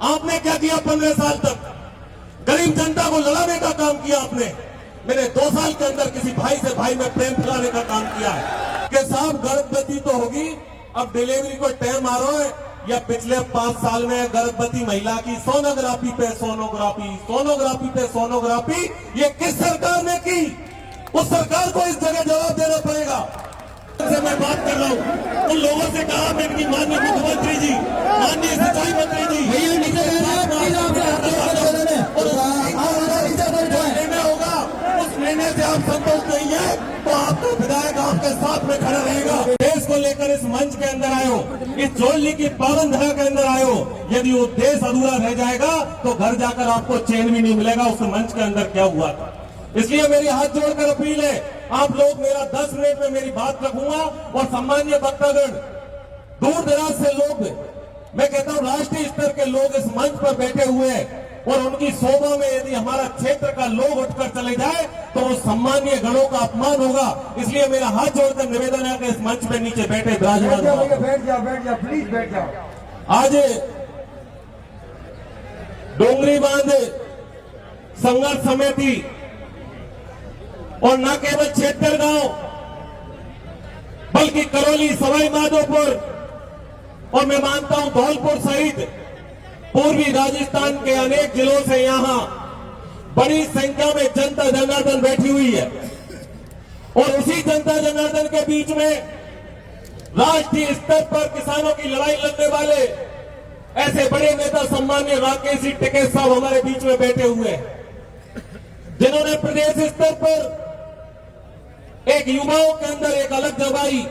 आपने क्या किया 15 साल तक? गरीब जनता को लड़ाने का काम किया आपने। मैंने 2 साल के अंदर किसी भाई से भाई में प्रेम फैलाने का काम किया है कि साहब गर्भवती तो होगी, अब डिलीवरी को टाइम आ रहा है, या पिछले 5 साल में गर्भवती महिला की सोनोग्राफी पे सोनोग्राफी, सोनोग्राफी पे सोनोग्राफी, ये किस सरकार ने की? उस सरकार को इस जगह जवाब देना पड़ेगा। से मैं बात कर रहा हूँ उन लोगों से कहा मैंने कि माननीय मुख्यमंत्री जी, माननीय सिंचाई मंत्री जी, निर्णय होगा, उस निर्णय से आप संतोष नहीं है तो आपका विधायक आपके साथ में खड़ा रहेगा। देश को लेकर इस मंच के अंदर आए हो, इस जोड़ने की पावन धरा के अंदर आए हो, यदि वो देश अधूरा रह जाएगा तो घर जाकर आपको चैन भी नहीं मिलेगा उस मंच के अंदर क्या हुआ था। इसलिए मेरी हाथ जोड़कर अपील है, आप लोग मेरा 10 मिनट में मेरी बात रखूंगा और सम्मानीय वक्तागण, दूर दराज से लोग, मैं कहता हूं राष्ट्रीय स्तर के लोग इस मंच पर बैठे हुए हैं और उनकी शोभा में यदि हमारा क्षेत्र का लोग उठकर चले जाए तो वो सम्मानीय गणों का अपमान होगा। इसलिए मेरा हाथ जोड़कर निवेदन है कि इस मंच पे नीचे बैठे विराजमान बैठ जाओ प्लीज बैठ जाओ। आज डोंगरी बांध संघर्ष समिति और न केवल क्षेत्र गांव बल्कि करौली, सवाई माधोपुर और मैं मानता हूं धौलपुर सहित पूर्वी राजस्थान के अनेक जिलों से यहां बड़ी संख्या में जनता जनार्दन बैठी हुई है और उसी जनता जनार्दन के बीच में राष्ट्रीय स्तर पर किसानों की लड़ाई लड़ने वाले ऐसे बड़े नेता सम्मान्य राकेश जी टिकैत साहब हमारे बीच में बैठे हुए हैं, जिन्होंने प्रदेश स्तर पर एक युवाओं के अंदर एक अलग जगाई।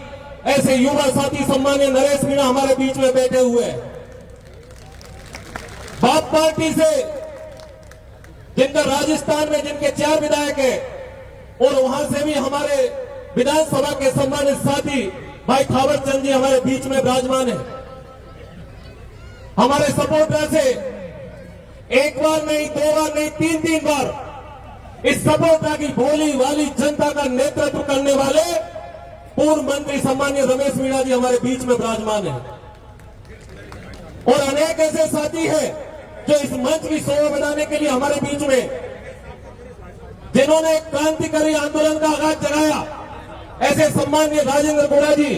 ऐसे युवा साथी सम्मान्य नरेश मीणा हमारे बीच में बैठे हुए हैं, बाप पार्टी से जिनका राजस्थान में जिनके 4 विधायक हैं और वहां से भी हमारे विधानसभा के सम्मानित साथी भाई थावर चंद जी हमारे बीच में विराजमान है। हमारे सपोर्टर से एक बार नहीं, 2 बार नहीं, 3 बार इस सपोर्टर की भोली वाली जनता का नेतृत्व करने वाले पूर्व मंत्री सम्मान्य रमेश मीणा जी हमारे बीच में विराजमान है और अनेक ऐसे साथी हैं जो इस मंच की शोभा बढ़ाने के लिए हमारे बीच में, जिन्होंने एक क्रांतिकारी आंदोलन का आगाज जगाया, ऐसे सम्मान्य राजेंद्र गोड़ा जी,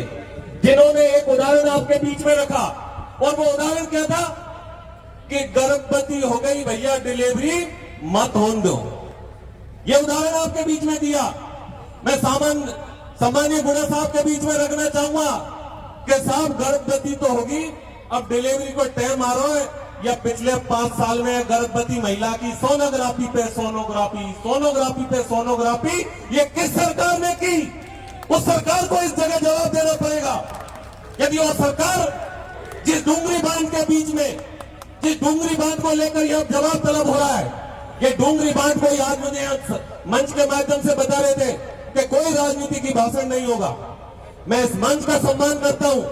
जिन्होंने एक उदाहरण आपके बीच में रखा और वो उदाहरण क्या था कि गर्भवती हो गई भैया, डिलीवरी मत होने दो। ये उदाहरण आपके बीच में दिया। मैं सामान्य गुड़ा साहब के बीच में रखना चाहूंगा कि साहब गर्भवती तो होगी, अब डिलीवरी को टाइम आ रहा है, या पिछले 5 साल में गर्भवती महिला की सोनोग्राफी पे सोनोग्राफी, सोनोग्राफी पे सोनोग्राफी, ये किस सरकार ने की? उस सरकार को इस जगह जवाब देना पड़ेगा। यदि वो सरकार जिस डूंगरी बांध के बीच में, जिस डूंगरी बांध को लेकर यह जवाब तलब हो रहा है, ये डूंगरी बांध को आज मुझे मंच के माध्यम से बता रहे थे कि कोई राजनीति की भाषण नहीं होगा। मैं इस मंच का सम्मान करता हूं।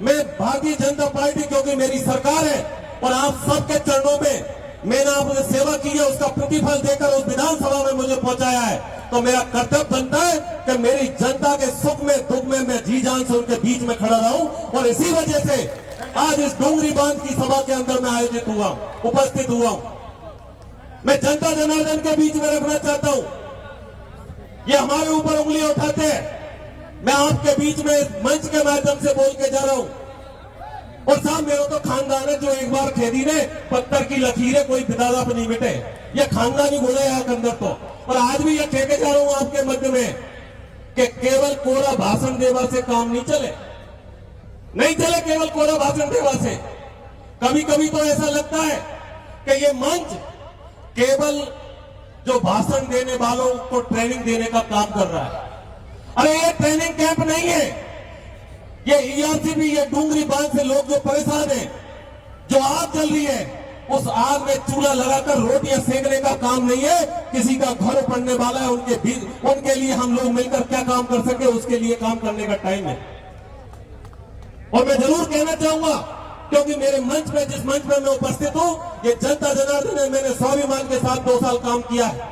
मैं भारतीय जनता पार्टी, क्योंकि मेरी सरकार है और आप सबके चरणों में मैंने आपने सेवा की है, उसका प्रतिफल देकर उस विधानसभा में मुझे पहुंचाया है, तो मेरा कर्तव्य बनता है कि मेरी जनता के सुख में दुख में मैं जी जान से उनके बीच में खड़ा रहूं और इसी वजह से आज इस डोंगरी बांध की सभा के अंदर मैं आयोजित हुआ, उपस्थित हुआ हूं। मैं जनता जनार्दन के बीच में रखना चाहता हूं, ये हमारे ऊपर उंगलियां उठाते हैं, मैं आपके बीच में इस मंच के माध्यम से बोल के जा रहा हूं। और साहब मेरा तो खानदान है जो एक बार खेदी ने पत्थर की लकीरें कोई दादा पर नहीं मिटे, ये खानदानी गुण है यहाँ के अंदर तो। और आज भी ये कह के जा रहा हूं आपके मध्य में कि केवल कोरा भाषण देवा से काम नहीं चले, नहीं चले केवल कोरा भाषण देवा से। कभी कभी तो ऐसा लगता है कि ये मंच केवल जो भाषण देने वालों को ट्रेनिंग देने का काम कर रहा है। अरे ये ट्रेनिंग कैंप नहीं है, ये ईआरसीबी, ये डूंगरी बांध से लोग जो परेशान हैं, जो आग जल रही है, उस आग में चूल्हा लगाकर रोटियां सेकने का काम नहीं है। किसी का घर पड़ने वाला है, उनके लिए हम लोग मिलकर क्या काम कर सके, उसके लिए काम करने का टाइम है। और मैं जरूर कहना चाहूंगा, क्योंकि मेरे मंच पे, जिस मंच पे मैं उपस्थित हूं, ये जनता जनार्दन है, मैंने स्वाभिमान के साथ 2 साल काम किया है,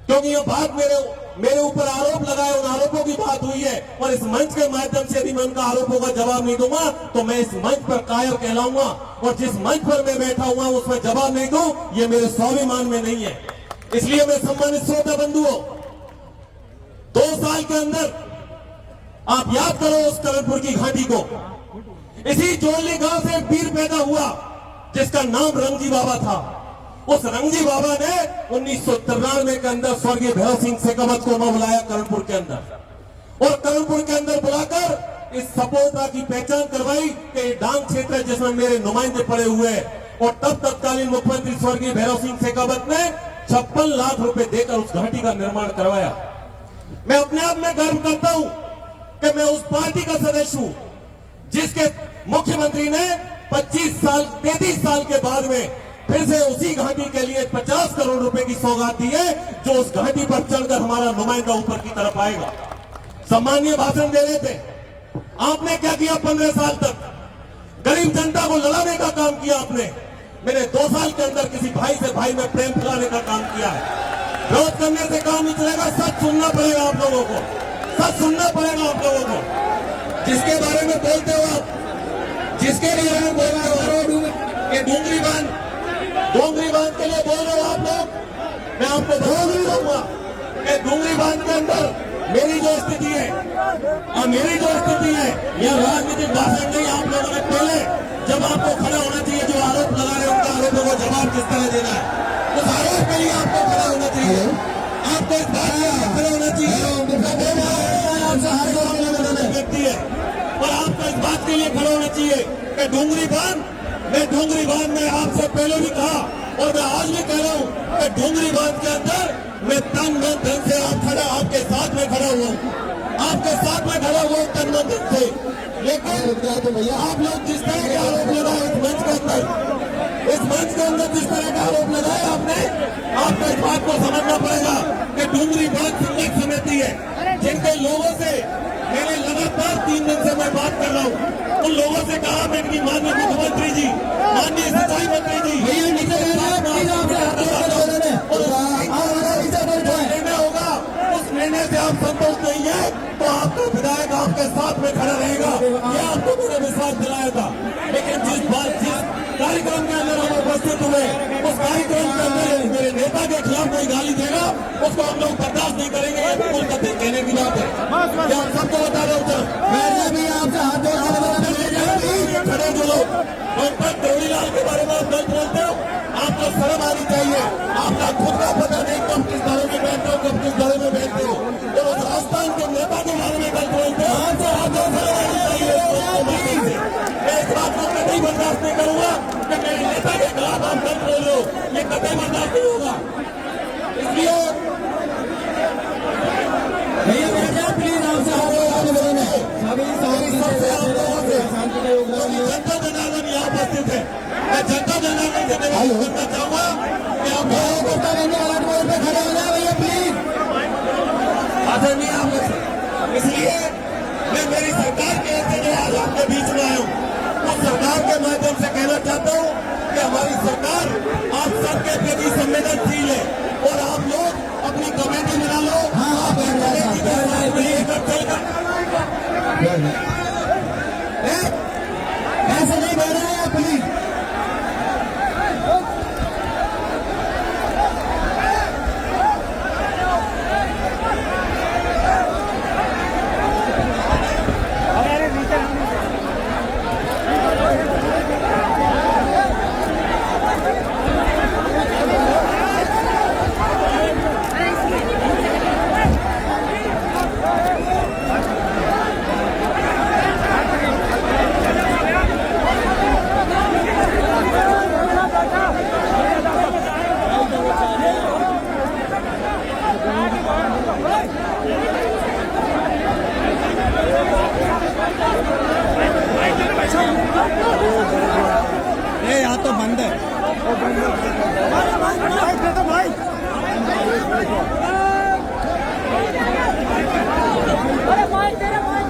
क्योंकि ये बात मेरे मेरे ऊपर आरोप लगाए, उन आरोपों की बात हुई है, और इस मंच के माध्यम से यदि मैं उनका आरोपों का जवाब नहीं दूंगा तो मैं इस मंच पर कायर कहलाऊंगा, और जिस मंच पर मैं बैठा हुआ हूं उसमें जवाब नहीं दूं, ये मेरे स्वाभिमान में नहीं है। इसलिए मैं सम्मानित श्रोता बंधुओं, 2 साल के अंदर आप याद करो उस करणपुर की घाटी को। इसी जोड़ली गांव से एक वीर पैदा हुआ जिसका नाम रंगजी बाबा था। उस रंगजी बाबा ने 1993 के अंदर स्वर्गीय भैरव सिंह शेखावत को वहां बुलाया करणपुर के अंदर, और करणपुर के अंदर बुलाकर इस सपोर्टा की पहचान करवाई कि ये डांग क्षेत्र है जिसमें मेरे नुमाइंदे पड़े हुए हैं। और तब तत्कालीन मुख्यमंत्री स्वर्गीय भैरव सिंह शेखावत ने 56 लाख रुपए देकर उस घाटी का निर्माण करवाया। मैं अपने आप में गर्व करता हूं कि मैं उस पार्टी का सदस्य हूं जिसके मुख्यमंत्री ने 33 साल के बाद में फिर से उसी घाटी के लिए 50 करोड़ रुपए की सौगात दी है, जो उस घाटी पर चढ़कर हमारा नुमाइंदा ऊपर की तरफ आएगा। सम्मानीय भाषण दे रहे थे, आपने क्या किया 15 साल तक? गरीब जनता को लड़ाने का काम किया आपने। मैंने 2 साल के अंदर किसी भाई से भाई में प्रेम फैलाने का काम किया है। विरोध करने से काम नहीं चलेगा, सच सुनना पड़ेगा आप लोगों को, सच सुनना पड़ेगा आप लोगों को। जिसके बारे में बोलते हो आप, जिसके बारे में बोल रहे हो ये डूंगरी बांध के लिए बोल रहे हो आप लोग, मैं आपको बता दूंगा कि डूंगरी बांध के अंदर मेरी जो स्थिति है और मेरी जो स्थिति है, यह राजनीतिक भाषण नहीं। आप लोगों ने पहले जब आपको खड़ा होना चाहिए, जो आरोप लगा रहे हैं उनका आरोपों को जवाब किस तरह देना है, उस आरोप के लिए आपको खड़ा होना चाहिए। आपको इस बात में खड़ा होना चाहिए व्यक्ति है, और आपको इस बात के लिए खड़ा होना चाहिए कि डूंगरी बांध में आपसे पहले भी कहा और मैं आज भी कह रहा हूं कि डूंगरी बांध के अंदर मैं तन मन धन से आपके साथ में खड़ा हुआ हूं, आपके साथ में खड़ा हुआ हूं तन मन धन से। लेकिन आप लोग जिस तरह के आरोप लगाए इस मंच के अंदर जिस तरह के आरोप लगाए आपने, आपको इस बात को समझना पड़ेगा कि डूंगरी बांध संघर्ष समिति है जिनके लोगों से मैंने लगातार 3 दिन से मैं बात कर रहा हूं। उन लोगों से कहा मैंने कि माननीय मुख्यमंत्री जी, माननीय सिंचाई मंत्री जी, निर्णय होगा, उस निर्णय से आप संतोष नहीं है तो आपका विधायक आपके साथ में खड़ा रहेगा, यह आपको मैंने विश्वास दिलाया था। लेकिन जिस कार्यक्रम के अंदर हम उपस्थित हुए, उस कार्यक्रम के अंदर मेरे नेता के खिलाफ कोई गाली देगा, उसको हम लोग बर्दाश्त नहीं करेंगे। ये बिल्कुल कतई कहने की बात है, क्या आप सबको बता रहे हो। मैंने भी आपसे हाथ खड़े जो लोग देवरीलाल के बारे में आप गलत बोलते हो, आपको शर्म आनी चाहिए। आपका खुद का पता नहीं कब किस दौरे में बैठते हो, कब किस दौरे में बैठते हो, तो राजस्थान के नेता के बारे में गलत बोलते हो, आपको शर्म आनी चाहिए। मैं इस बात को कतई बर्दाश्त नहीं करूंगा कि मेरे नेता के खिलाफ आप गलत बोल रहे हो, ये कतई बर्दाश्त नहीं होगा। इसलिए प्लीज जनता जनार्दन यहाँ उपस्थित है, मैं जनता जनार्दन से निवेदन करना चाहूंगा कि आप खड़े हो जाए भैया प्लीज। आदरणीय आप, इसलिए मैं मेरी सरकार के ऐसे जो आज आपके बीच में आया हूँ, उस सरकार के माध्यम से कहना चाहता हूँ कि हमारी सरकार आप सबके प्रति संवेदनशील है, और आप लोग अपनी कमेटी बना लो। ऐसे नहीं बोल रहे हैं प्लीज। यहाँ तो बंद है। अरे भाई तेरे भाई